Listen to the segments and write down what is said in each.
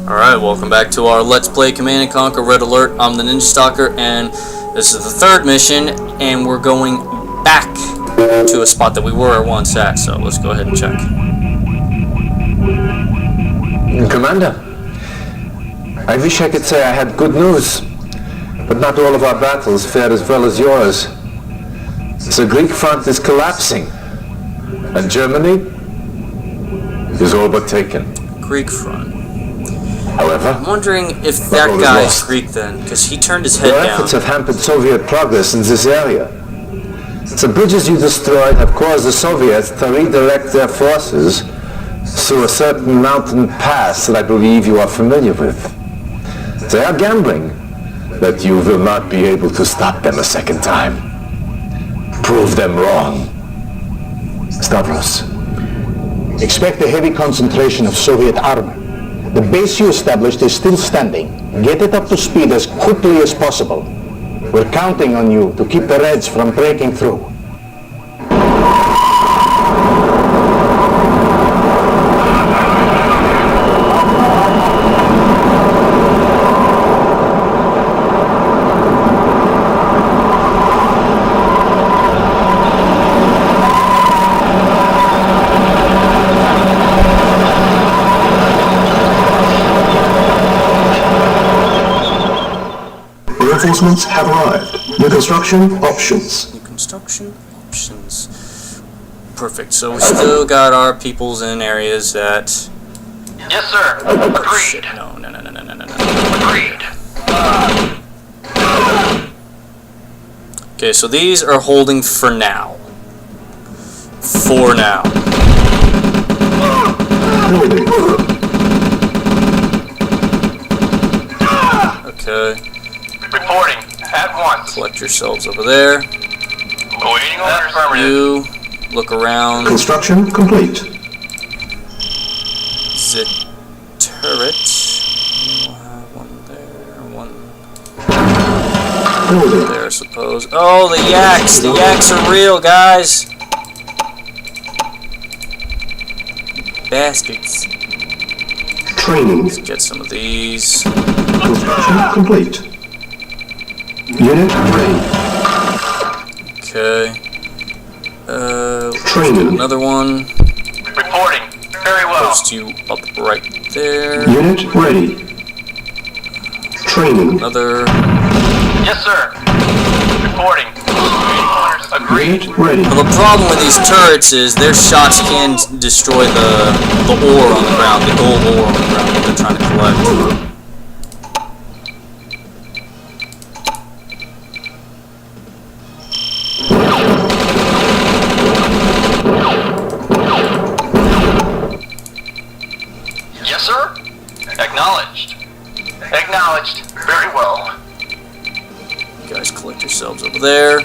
Alright, welcome back to our Let's Play Command & Conquer Red Alert. I'm the Ninja Stalker, and this is the third mission, and we're going back to a spot that we were once at, so let's go ahead and check. Commander, I wish I could say I had good news, but not all of our battles fared as well as yours. The Greek front is collapsing, and Germany is all but taken. Greek front. However, I'm wondering if that guy is Greek then, because he turned his head your down. efforts have hampered Soviet progress in this area. The bridges you destroyed have caused the Soviets to redirect their forces through a certain mountain pass that I believe you are familiar with. They are gambling that you will not be able to stop them a second time. Prove them wrong. Stavros. Expect a heavy concentration of Soviet armor. The base you established is still standing. Get it up to speed as quickly as possible. We're counting on you to keep the Reds from breaking through. Reinforcements have arrived. New construction options. New construction options. Perfect. So we still got our peoples in areas that... Yes, sir. Oh, Agreed. shit. No. Agreed. Okay, so these are holding for now. For now. Okay. Reporting at once. Collect yourselves over there. Awaiting orders. Affirmative. You look around Construction complete. the turret. We'll have one there, one Building. there, I suppose. Oh, the yaks! The yaks are real, guys! Bastards. Training. Let's get some of these. Construction complete. Unit ready. Okay. Let's Training. do another one. Reporting. Very well. Post you up right there. Unit ready. Training. Another. Yes, sir. Reporting. Awaiting orders. Agreed. Unit ready. Well, the problem with these turrets is their shots can destroy the ore on the ground, the gold ore on the ground that they're trying to collect. Yes, sir. Acknowledged. Acknowledged. Very well. You guys collect yourselves over there.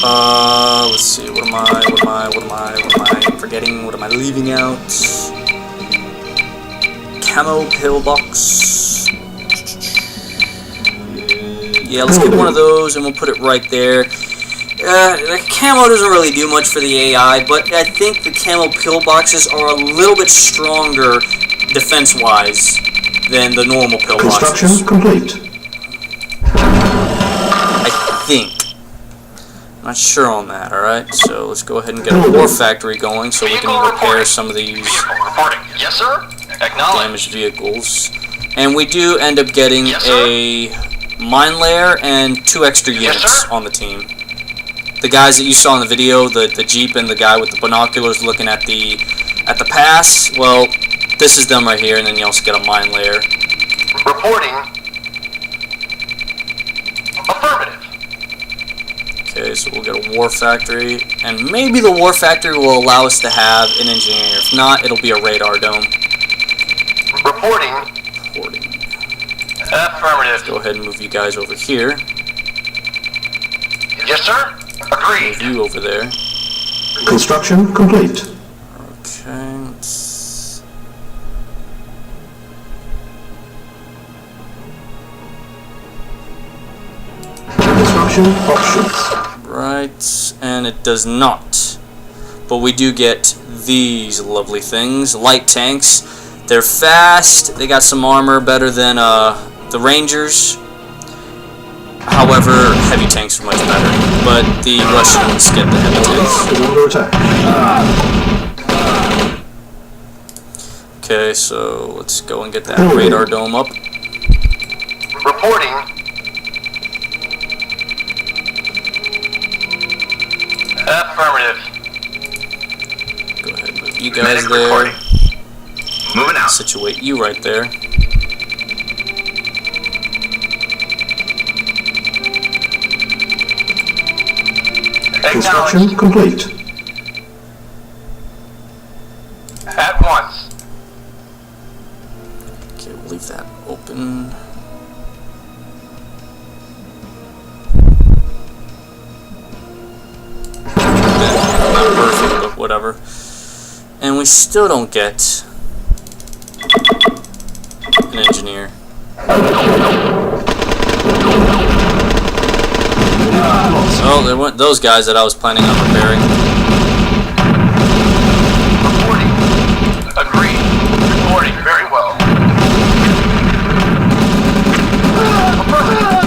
Let's see, what am I forgetting? What am I leaving out? Camo pillbox. Yeah, let's get one of those and we'll put it right there. The camo doesn't really do much for the AI, but I think the camo pillboxes are a little bit stronger defense-wise than the normal Construction pillboxes. complete. I think. I'm not sure on that, alright? So let's go ahead and get a war factory going so we can repair some of these Vehicle reporting. Yes, sir. Acknowledged. damaged vehicles. And we do end up getting Yes, sir. a mine layer and 2 extra Yes, units sir. on the team. The guys that you saw in the video, the Jeep and the guy with the binoculars looking at the pass, well, this is them right here, and then you also get a mine layer. Reporting. Affirmative. Okay, so we'll get a war factory, and maybe the war factory will allow us to have an engineer. If not, it'll be a radar dome. Reporting. Porting. Affirmative. Go ahead and move you guys over here. Yes, sir. Move Agreed. you over there. Construction complete. Okay, let's... Construction options. Right, and it does not. But we do get these lovely things, light tanks. They're fast. They got some armor better than the Rangers. However, heavy tanks are much better. But the Russians get the heavy tanks. Is under attack. Okay, so let's go and get that radar dome up. Reporting. Affirmative. Go ahead and move you guys Medic there. reporting. Moving out. Situate you right there. Construction Acknowledged. complete. At once. Okay, we'll leave that open. Not perfect, but whatever. And we still don't get an engineer. Oh, there weren't those guys that I was planning on repairing. Reporting. Agreed. Reporting. Very well. Affirmative.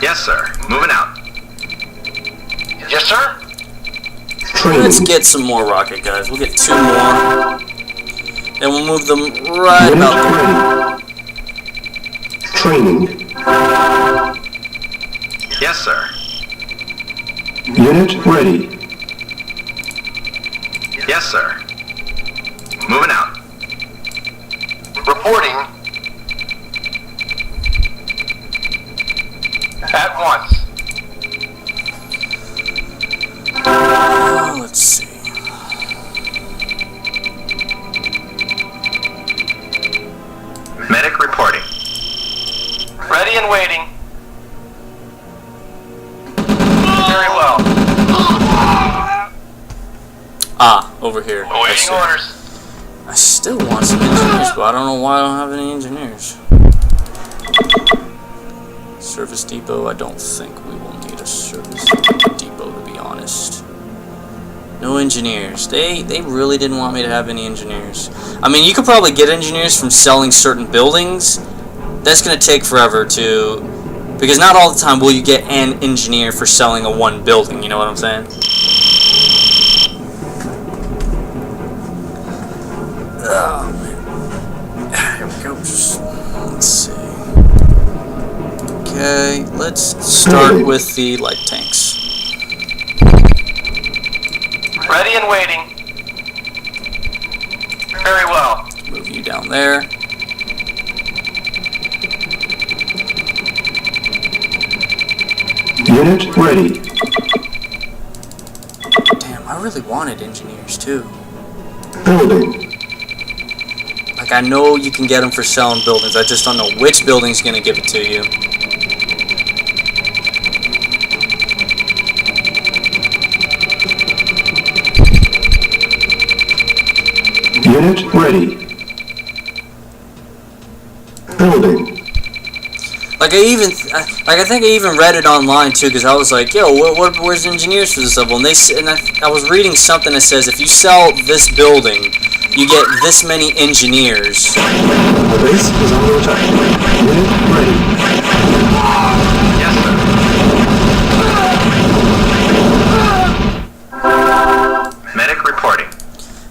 Yes, sir. Yes, sir. Moving out. Yes, sir. Training. Let's get some more rocket guys. We'll get 2 more. Then we'll move them right Unit about there. ready. Training. Yes, sir. Unit ready. Yes, sir. Moving out. Reporting. At once. Let's see. Medic reporting. Ready and waiting. Very well. Ah, over here. I Awaiting see. orders. I still want some engineers, but I don't know why I don't have any engineers. Service depot, I don't think we will need a service depot, to be honest. No engineers. They really didn't want me to have any engineers. I mean, you could probably get engineers from selling certain buildings. That's going to take forever to... Because not all the time will you get an engineer for selling a one building, you know what I'm saying? Oh, man. Here we go. Let's see. Okay, let's start with the light tanks. Ready and waiting. Very well. Move you down there. Unit ready. Damn, I really wanted engineers too. Building. Like, I know you can get them for selling buildings. I just don't know which building's gonna give it to you. Unit ready. Building. Like, I think I even read it online too, because I was like, yo, where's the engineers for this level? And I was reading something that says if you sell this building, you get this many engineers. The base is under attack. Unit ready. Yes, sir. Medic reporting.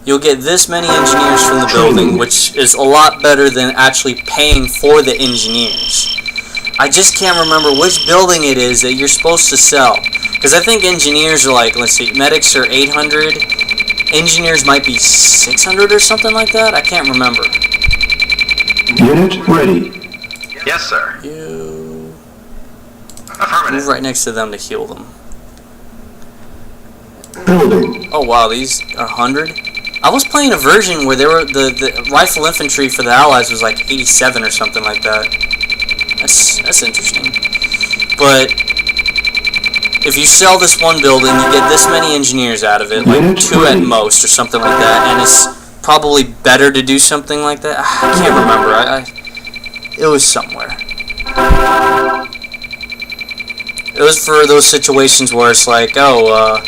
You'll get this many engineers from the building, which is a lot better than actually paying for the engineers. I just can't remember which building it is that you're supposed to sell. Because I think engineers are like, let's see, medics are 800. Engineers might be 600 or something like that. I can't remember. Unit ready. Yes, sir. You Affirmative. move right next to them to heal them. Building. Oh wow, these are 100. I was playing a version where they were the rifle infantry for the Allies was like 87 or something like that. That's interesting. But if you sell this one building, you get this many engineers out of it, like 2 at most or something like that, and it's probably better to do something like that. I can't remember. It was somewhere. It was for those situations where it's like, oh,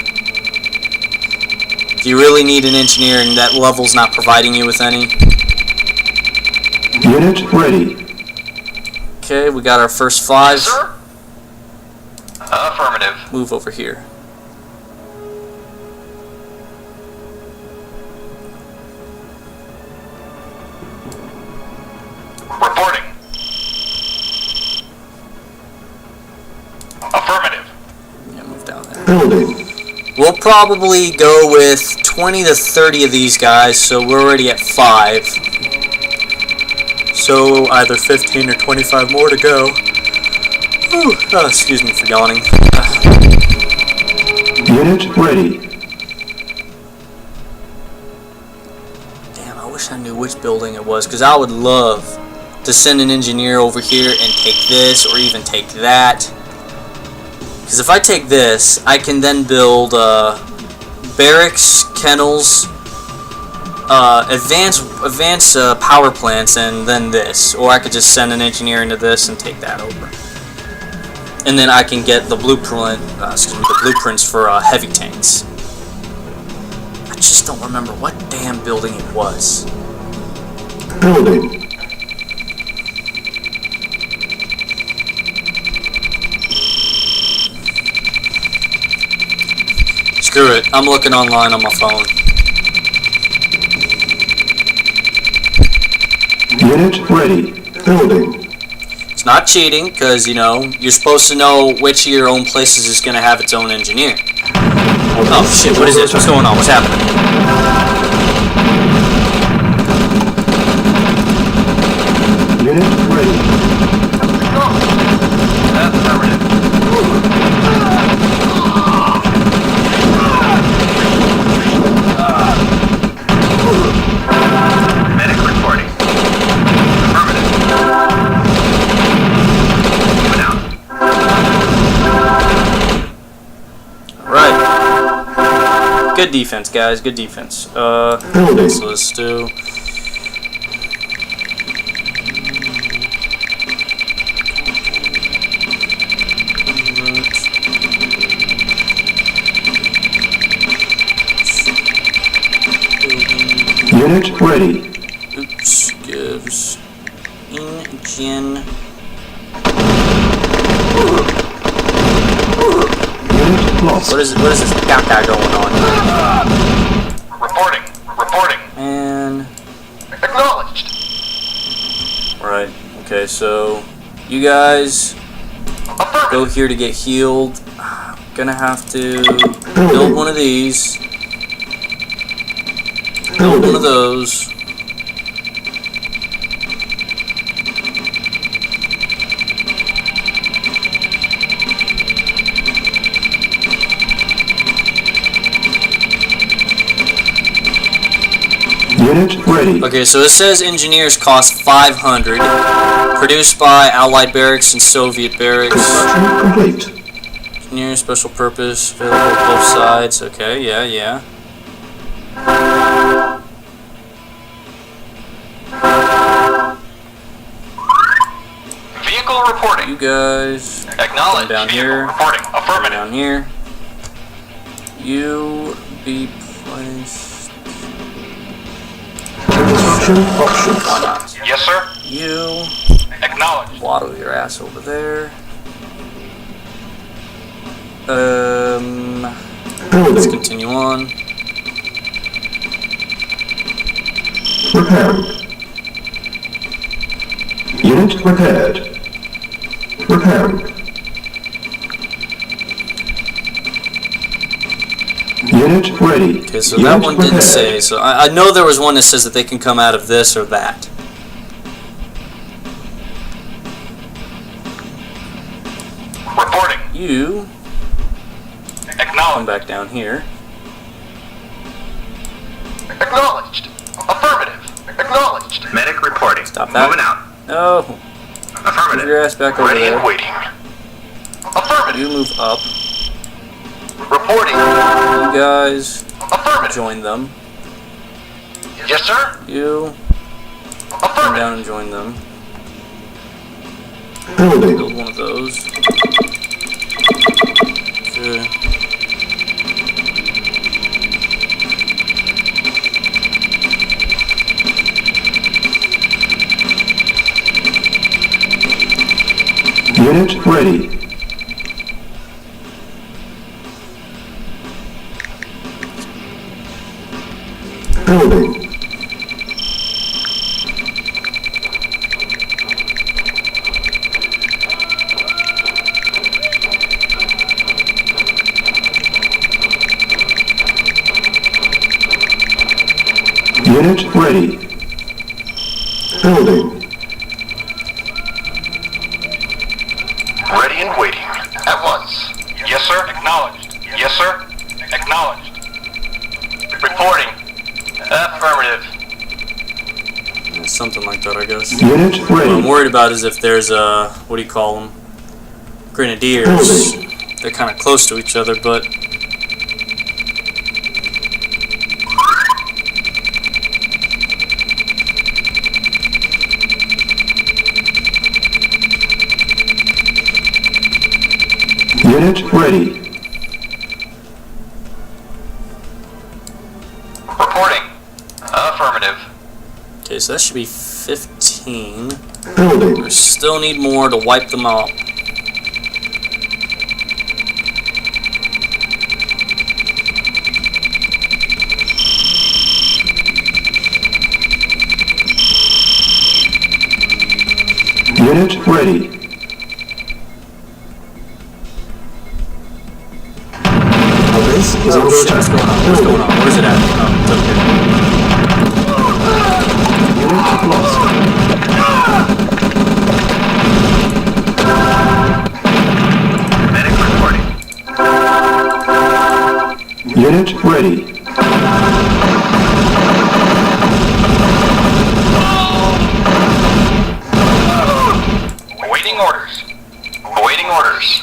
Do you really need an engineer and that level's not providing you with any? Unit ready. Okay, we got our first 5. Yes, sir? Affirmative. Move over here. Reporting. Affirmative. Yeah, move down there. Building. We'll probably go with 20 to 30 of these guys, so we're already at 5. So either 15 or 25 more to go. Whew. Oh, excuse me for yawning. Unit ready. Damn, I wish I knew which building it was, because I would love to send an engineer over here and take this, or even take that. Because if I take this, I can then build barracks, kennels, advanced power plants, and then this. Or I could just send an engineer into this and take that over. And then I can get the the blueprints for heavy tanks. I just don't remember what damn building it was. Building. Screw it, I'm looking online on my phone. Unit ready. Building. It's not cheating, because, you know, you're supposed to know which of your own places is going to have its own engineer. Oh shit, what is this? What's going on? What's happening? Unit ready. Affirmative. Medic reporting. Affirmative. Moving out. Right. Good defense, guys. Good defense. Building. So let's do... Unit ready. Oops, gives engine. Unit lost. What is this caca going on? Reporting. And Acknowledged. right, okay, so you guys go here to get healed. Gonna have to build one of these, build one of those. Unit ready. Okay, so it says engineers cost 500, produced by Allied barracks and Soviet barracks. Construction complete. Engineer special purpose, available both sides. Okay, yeah. Vehicle reporting. You guys Acknowledged. down Vehicle here. reporting. come Affirmative. down here. You be placed. Construction options. Why not? Yes, sir. You Acknowledged. waddle your ass over there. Let's Building. continue on. Repairing. Unit repaired. Repairing. Unit ready. Okay, so Unit that one didn't repaired. say. So I know there was one that says that they can come out of this or that. Reporting. You come Acknowledged. back down here. Acknowledged. Affirmative. Acknowledged. Medic reporting. Stop that. Moving out. No, move Affirmative. your ass back over Ready there. and waiting. Affirmative. You move up. Reporting. You guys Affirmative. join them. Yes, sir. You come Affirmative. down and join them. Building. Build one of those. Okay. Unit ready. Building. Unit ready. Building. Ready and waiting. At once. Yes, sir. Acknowledged. Yes, sir. Acknowledged. Reporting. Affirmative. Something like that, I guess. Unit What I'm ready. worried about is if there's what do you call them? Grenadiers. They're kind of close to each other, but Unit ready. Reporting. Affirmative. okay, so that should be 15. Building. We still need more to wipe them out. Unit ready. Our base is under Oh shit, what's attack. going on? What's going on? Where's it at? Oh, Unit lost. Medic reporting. Unit ready. Awaiting orders. Awaiting orders.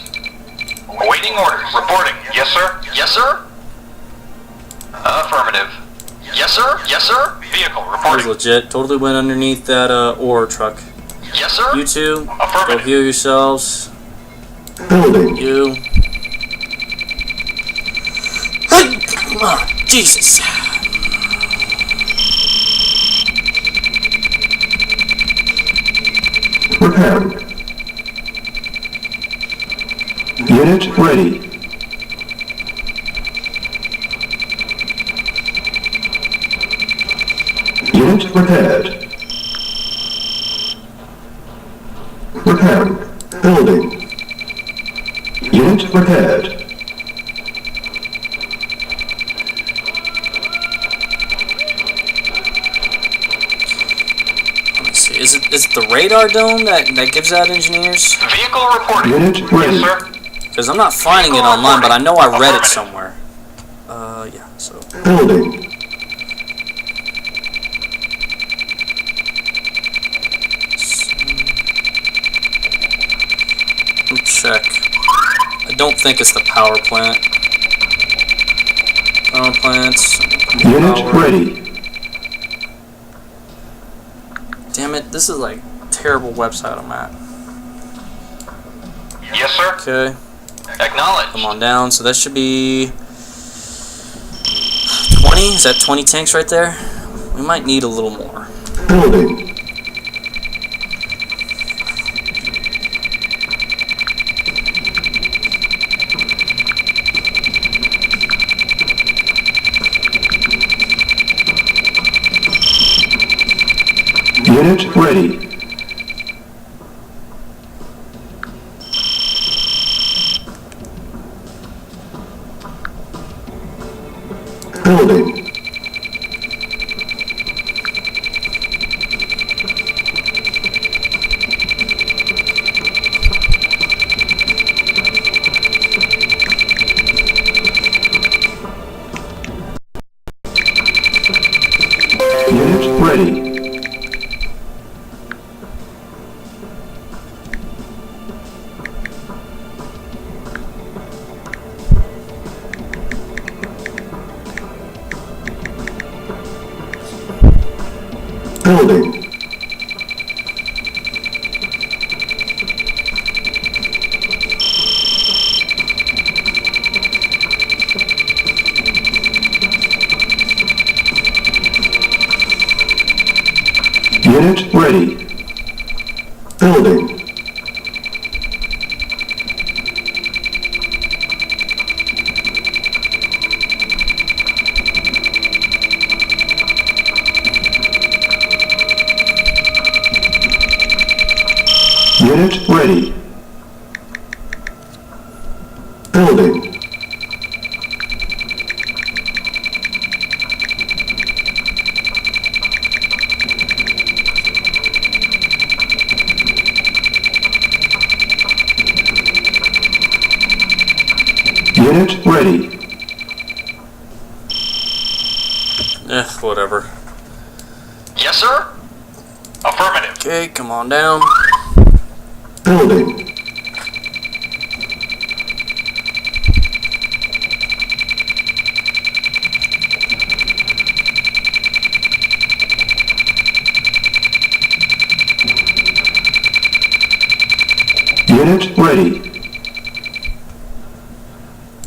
Awaiting orders. Reporting. Yes, sir. Yes, sir. Affirmative. Yes, sir. Yes, sir. Vehicle That was reporting. legit. Totally went underneath that ore truck. Yes, sir. You two, go Affirmative. heal yourselves. Building. You. Ah, Jesus. Repairing. Unit ready. Unit repaired. Repairing. Building. Unit repaired. Let's see. Is it the radar dome that gives out engineers? Vehicle reporting. Unit ready. Yes, sir. Because I'm not finding it online, but I know I read it somewhere. Yeah. So Building. let me check. I don't think it's the power plant. Power plants. Unit Power. ready. Damn it! This is like terrible website I'm at. Yes, sir. Okay. Acknowledged. Come on down. So that should be 20. Is that 20 tanks right there? We might need a little more. Building. Unit ready. Building. Unit ready. Building. Unit ready. Building. Unit ready. Building. Unit ready. Whatever. Yes, sir? Affirmative. Okay, come on down. Building. Unit ready.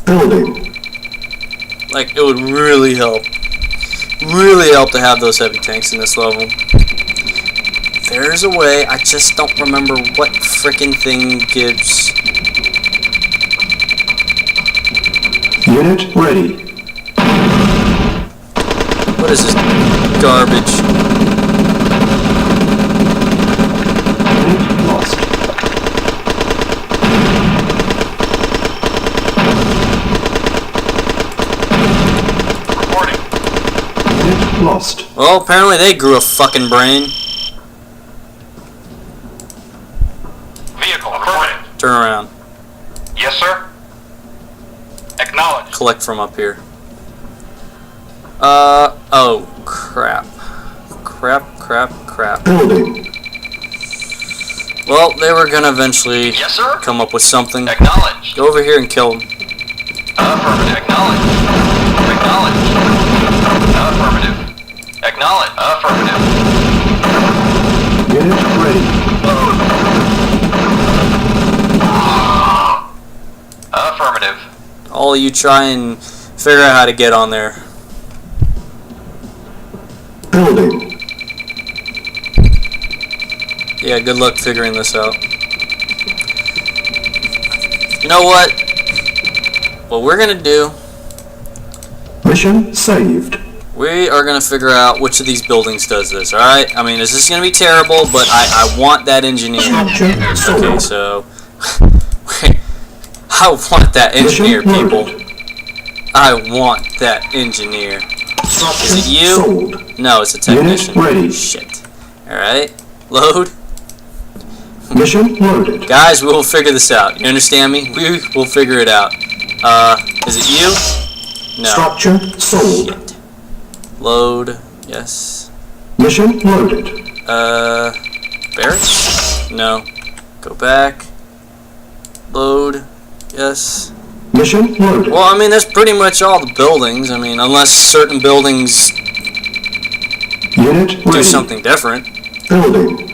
Building. Like, it would really help to have those heavy tanks in this level. There's a way, I just don't remember what frickin' thing gives. Unit ready. What is this garbage? Unit lost. Reporting. Unit lost. Well, apparently they grew a fucking brain. Vehicle. Affirmative. Turn around. Yes, sir? Acknowledged. Collect from up here. Oh, crap. Crap. Building. Well, they were gonna eventually Yes, sir? come up with something. Acknowledged. Go over here and kill them. Affirmative. Acknowledged. Acknowledged. Affirmative. Acknowledged. Affirmative. Unit ready. Affirmative. All of you try and figure out how to get on there. Building. Yeah, good luck figuring this out. You know what? What we're gonna do, Mission saved. we are gonna figure out which of these buildings does this, alright? I mean, this is gonna be terrible, but I want that engineer. Structure Okay, sold. so... I want that engineer, Mission people. loaded. I want that engineer. Structure Is it you? sold. No, it's a technician. Unit ready. Shit. Alright. Load. Mission loaded. Guys, we will figure this out. You understand me? We will figure it out. Is it you? No. Structure sold. Shit. Load. Yes. Mission loaded. Barracks? No. Go back. Load. Yes. Mission loaded. Well, I mean, that's pretty much all the buildings. I mean, unless certain buildings Unit do ready. something different. Building.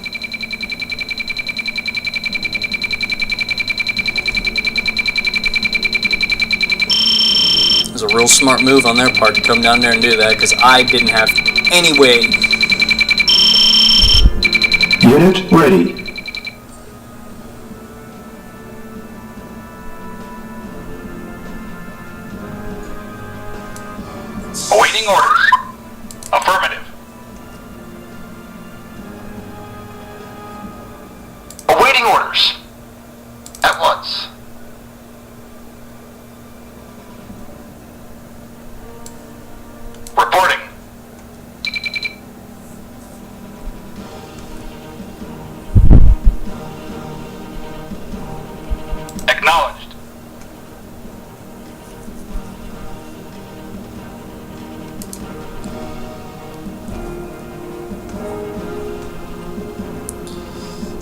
It was a real smart move on their part to come down there and do that, because I didn't have any way. Unit ready. Awaiting orders. Affirmative. Awaiting orders. At once. Reporting. Acknowledged.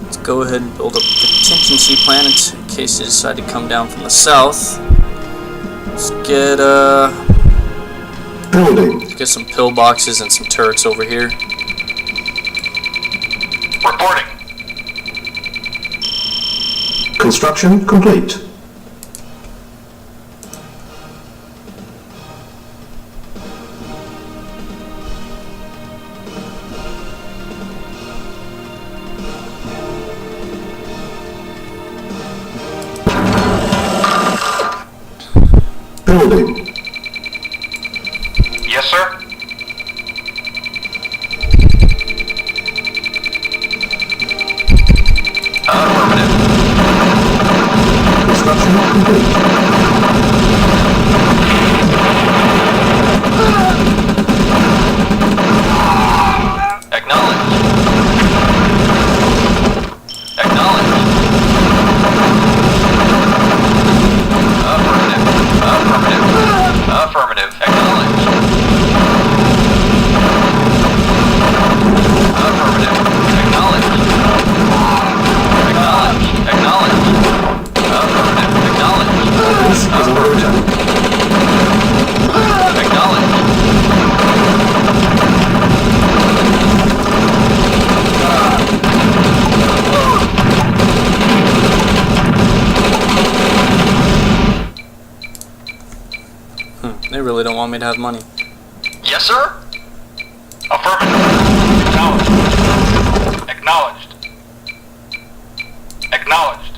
Let's go ahead and build a contingency plan in case they decide to come down from the south. Let's get Building. some pillboxes and some turrets over here. Reporting. Construction complete. Building. Yes, sir. Affirmative. Construction complete. Acknowledged. Acknowledged. Affirmative. Affirmative. Affirmative. Acknowledged. Affirmative. Acknowledged. Acknowledged. Acknowledged. Affirmative. Acknowledged. This is under attack. Acknowledged. They really don't want me to have money. Yes, sir. Affirmative. Acknowledged. Acknowledged. Acknowledged.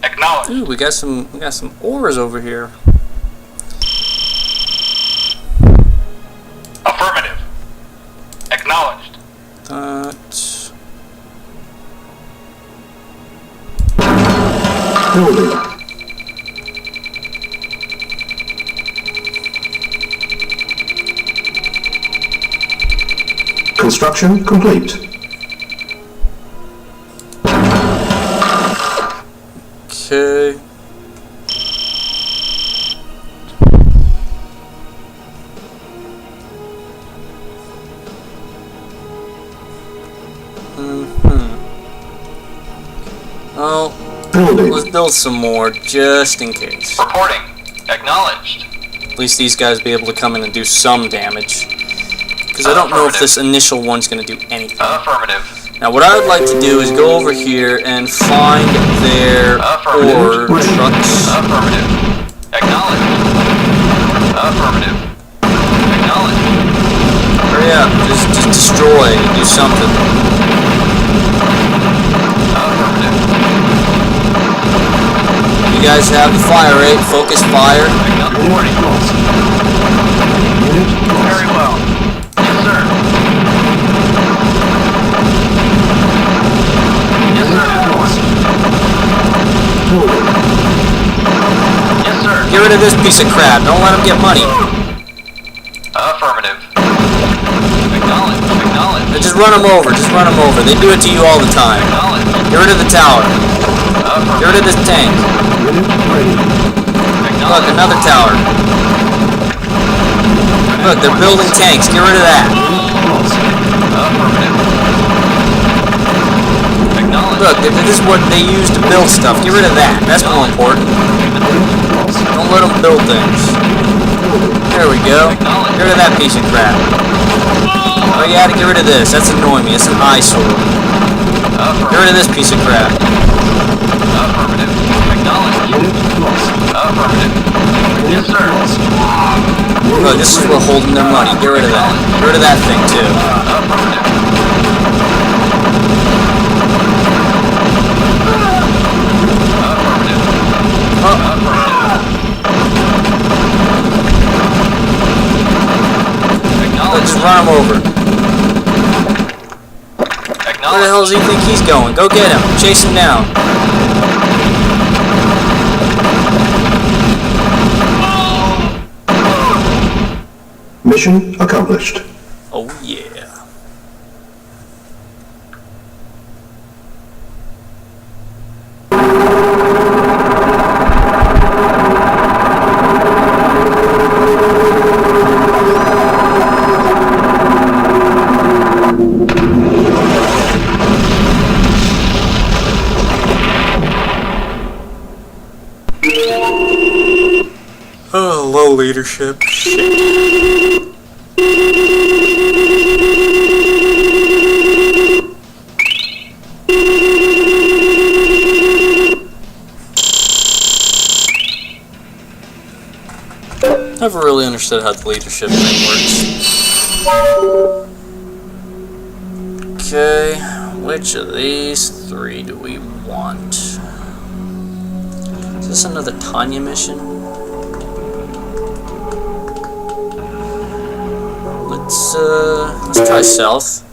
Acknowledged. Ooh, we got some ores over here. Affirmative. Acknowledged. That. Building. Construction complete. Okay. Oh, Building. let's build some more just in case. Reporting. Acknowledged. At least these guys be able to come in and do some damage. Because I don't know if this initial one's going to do anything. Affirmative. Now what I would like to do is go over here and find their ore trucks. Affirmative. Acknowledged. Affirmative. Acknowledged. Hurry up, just destroy, do something. Affirmative. You guys have the fire rate, focus fire. Reporting. Very well. Yes, sir. Yes, sir. Yes, sir. Get rid of this piece of crap, don't let him get money. Affirmative. Acknowledged. Acknowledged. Just run them over, just run them over. They do it to you all the time. Acknowledged. Get rid of the tower. Get rid of this tank. Look, another tower. Look, they're building tanks. Get rid of that. Affirmative. Acknowledged. Look, this is what they use to build stuff. Get rid of that. That's more important. Don't let them build things. There we go. Get rid of that piece of crap. Oh, you had to get rid of this. That's annoying me. It's an eyesore. Get rid of this piece of crap. Affirmative. Acknowledged. Affirmative. Yes, sir. Look, this is what's holding their money. Get rid of that. Get rid of that thing, too. Affirmative. Affirmative. Look, just run him over. Where the hell does he think he's going? Go get him. Chase him down. Mission accomplished. Oh, yeah. Oh, low leadership. Shit. Never really understood how the leadership thing works. Okay, which of these three do we want? Is this another Tanya mission? Let's try south.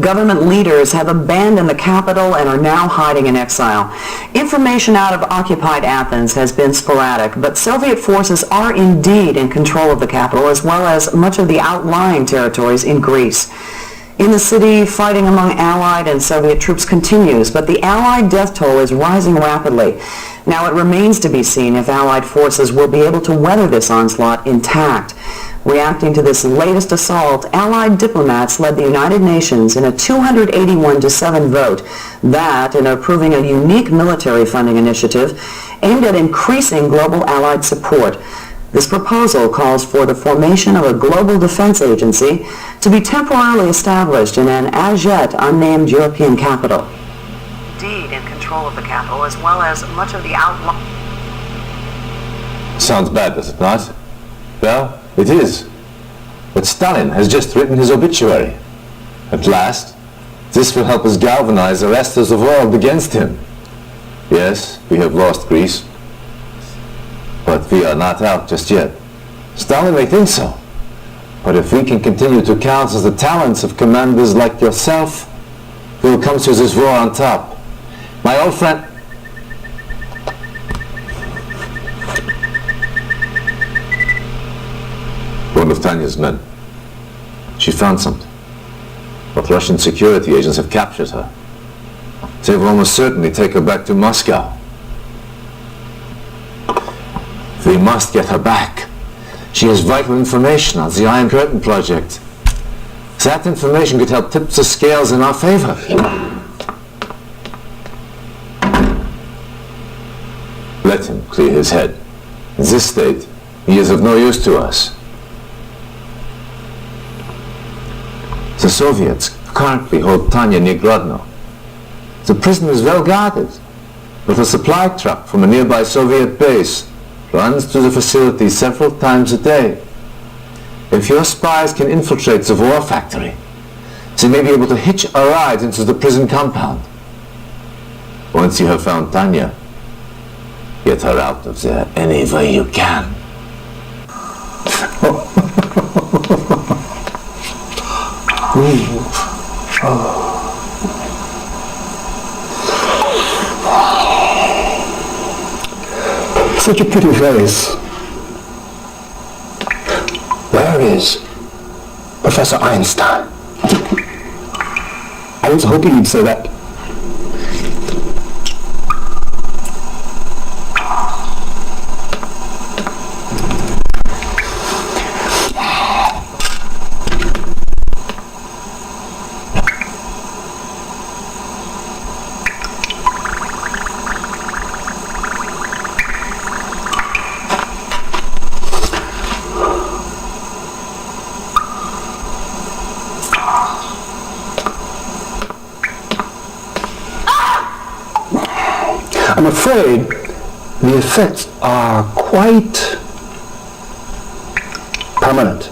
Government leaders have abandoned the capital and are now hiding in exile. Information out of occupied Athens has been sporadic, but Soviet forces are indeed in control of the capital as well as much of the outlying territories in Greece. In the city, fighting among Allied and Soviet troops continues, but the Allied death toll is rising rapidly. Now it remains to be seen if Allied forces will be able to weather this onslaught intact. Reacting to this latest assault, Allied diplomats led the United Nations in a 281-7 vote that, in approving a unique military funding initiative aimed at increasing global Allied support. This proposal calls for the formation of a global defense agency to be temporarily established in an as yet unnamed European capital. Indeed, in control of the capital as well as much of the outlying... Sounds bad, does it not? Well, it is. But Stalin has just written his obituary. At last, this will help us galvanize the rest of the world against him. Yes, we have lost Greece. But we are not out just yet. Stalin may think so. But if we can continue to count as the talents of commanders like yourself, we will come through this war on top. My old friend... One of Tanya's men. She found something. But Russian security agents have captured her. They will almost certainly take her back to Moscow. We must get her back. She has vital information on the Iron Curtain project. That information could help tip the scales in our favor. Let him clear his head. In this state, he is of no use to us. The Soviets currently hold Tanya near Grodno. The prison is well guarded, but a supply truck from a nearby Soviet base runs to the facility several times a day. If your spies can infiltrate the war factory, they may be able to hitch a ride into the prison compound. Once you have found Tanya, get her out of there any way you can. Such a pretty face. Where is Professor Einstein? I was hoping you'd say that. I'm afraid the effects are quite permanent.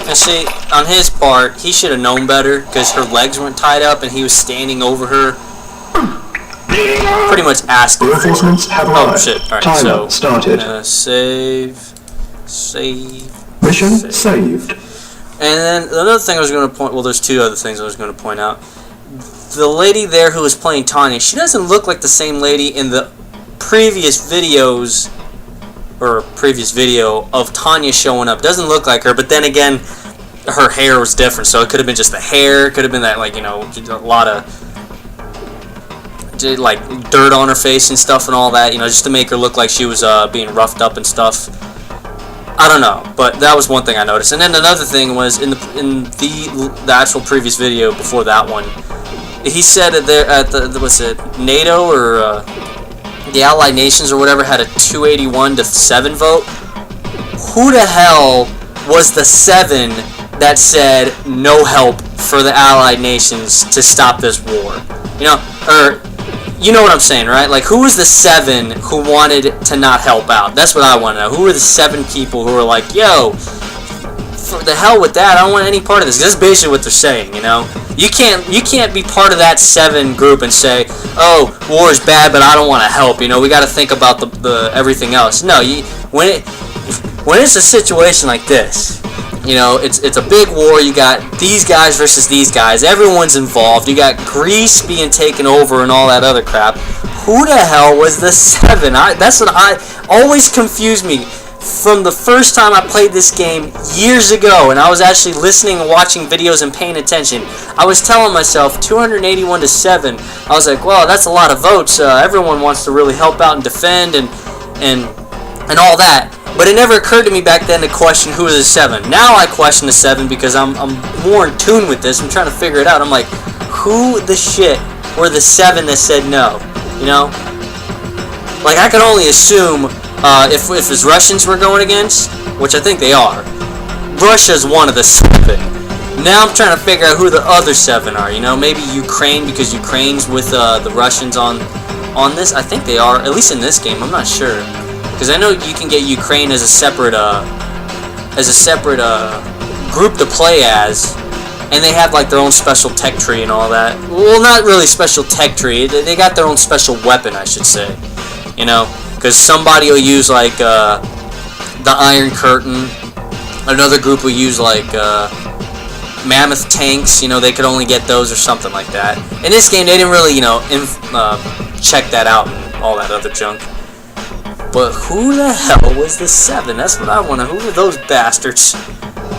And see, on his part, he should have known better because her legs weren't tied up and he was standing over her, pretty much asking for her. Reinforcements have arrived. Oh shit! All right, Timer so started. save. Mission saved. And then another thing I was going to point. Well, there's two other things I was going to point out. The lady there who was playing Tanya, she doesn't look like the same lady in the previous videos. Or previous video of Tanya showing up. Doesn't look like her, but then again, her hair was different, so it could have been just the hair, could have been that, like, you know, a lot of like dirt on her face and stuff and all that, you know, just to make her look like she was being roughed up and stuff. I don't know, but that was one thing I noticed. And then another thing was in the actual previous video before that one, he said that there at the was it NATO or the Allied Nations or whatever had a 281-7 vote. Who the hell was the 7 that said no help for the Allied Nations to stop this war? You know, or you know what I'm saying, right? Like, who was the 7 who wanted to not help out? That's what I want to know. Who were the 7 people who were like, yo, for the hell with that. I don't want any part of this. That's basically what they're saying, you know. You can't be part of that 7 group and say, oh, war is bad, but I don't want to help. You know, we got to think about the everything else. No, when it's a situation like this, you know, it's a big war. You got these guys versus these guys. Everyone's involved. You got Greece being taken over and all that other crap. Who the hell was the 7? That's what always confused me. From the first time I played this game years ago, and I was actually listening and watching videos and paying attention, I was telling myself 281 to 7. I was like, well, that's a lot of votes. Everyone wants to really help out and defend and all that. But it never occurred to me back then to question who was the 7. Now I question the 7 because I'm more in tune with this. I'm trying to figure it out. I'm like, who the shit were the 7 that said no? You know? Like, I could only assume if it's Russians we're going against, which I think they are, Russia's one of the 7. Now I'm trying to figure out who the other 7 are. You know, maybe Ukraine, because Ukraine's with the Russians on this. I think they are, at least in this game. I'm not sure, because I know you can get Ukraine as a separate group to play as, and they have like their own special tech tree and all that. Well, not really special tech tree. They got their own special weapon, I should say. You know. Because somebody will use like the Iron Curtain, another group will use like mammoth tanks. You know, they could only get those or something like that. In this game, they didn't really, you know, check that out and all that other junk. But who the hell was the 7? That's what I want to. Who were those bastards?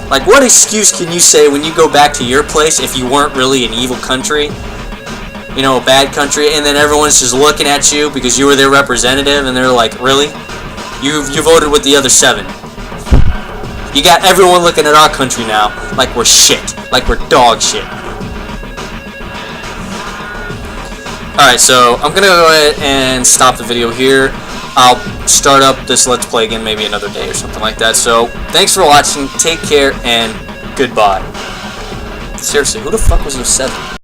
Like, what excuse can you say when you go back to your place if you weren't really an evil country? You know, a bad country, and then everyone's just looking at you because you were their representative, and they're like, really? You voted with the other 7. You got everyone looking at our country now like we're shit, like we're dog shit. Alright, so I'm gonna go ahead and stop the video here. I'll start up this Let's Play again maybe another day or something like that. So, thanks for watching, take care, and goodbye. Seriously, who the fuck was the 7?